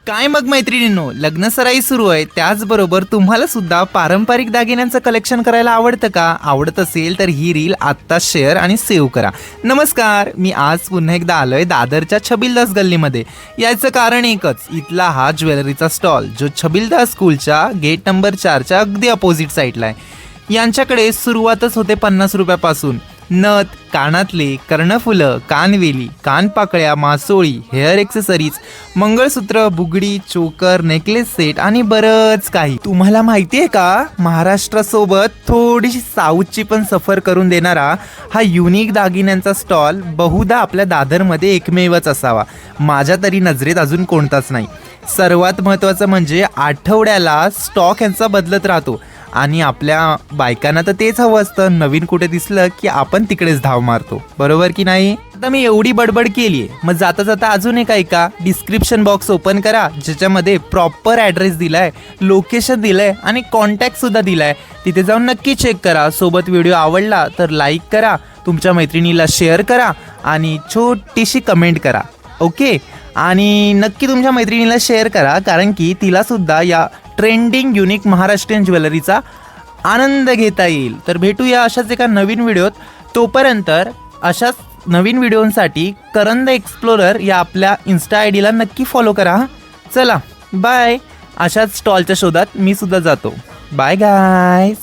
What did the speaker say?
काय मग मैत्रिणींनो, लग्नसराई सुरू आहे, त्याचबरोबर तुम्हाला सुद्धा पारंपरिक दागिन्यांचं कलेक्शन करायला आवडतं का? आवडत असेल तर ही रील आत्ता शेअर आणि सेव्ह करा. नमस्कार, मी आज पुन्हा एकदा आलोय दादरच्या छबिलदास गल्लीमध्ये. याचं कारण एकच, इथला हा ज्वेलरीचा स्टॉल जो छबिलदास स्कूलच्या गेट नंबर 4च्या अगदी अपोजिट साईडला आहे. यांच्याकडे सुरुवातच होते 50 रुपयापासून. नथ, कानातले, कर्णफुलं, कानवेली, कानपाकळ्या, मासोळी, हेअर एक्सेसरीज, मंगळसूत्र, बुगडी, चोकर, नेकलेस सेट आणि बरंच काही. तुम्हाला माहिती आहे का, महाराष्ट्रासोबत थोडीशी साऊथची पण सफर करून देणारा हा युनिक दागिन्यांचा स्टॉल बहुधा आपल्या दादरमध्ये एकमेवच असावा. माझ्या तरी नजरेत अजून कोणताच नाही. सर्वात महत्त्वाचं म्हणजे आठवड्याला स्टॉक यांचा बदलत राहतो आणि आपल्या बायकांना तर तेच हवं असतं, नवीन कुठे दिसलं की आपण तिकडेच धाव मारतो, बरोबर की नाही? आता मी एवढी बडबड केली आहे, मग जाता जाता अजून एक ऐका. डिस्क्रिप्शन बॉक्स ओपन करा, ज्याच्यामध्ये प्रॉपर ॲड्रेस दिलाय, लोकेशन दिलंय आणि कॉन्टॅक्ट सुद्धा दिलाय. तिथे जाऊन नक्की चेक करा. सोबत व्हिडिओ आवडला तर लाईक करा, तुमच्या मैत्रिणीला शेअर करा आणि छोटीशी कमेंट करा. ओके, आणि नक्की तुमच्या मैत्रिणीला शेअर करा, कारण की तिला सुद्धा या ट्रेंडिंग युनिक महाराष्ट्रीयन ज्वेलरीचा आनंद घेता येईल. तर भेटूया अशाच एका नवीन व्हिडिओत. तोपर्यंत अशाच नवीन व्हिडिओसाठी करंद एक्सप्लोरर या आपल्या इन्स्टा आय डीला नक्की फॉलो करा. चला बाय. अशाच स्टॉलच्या शोधात मी सुद्धा जातो. Bye guys.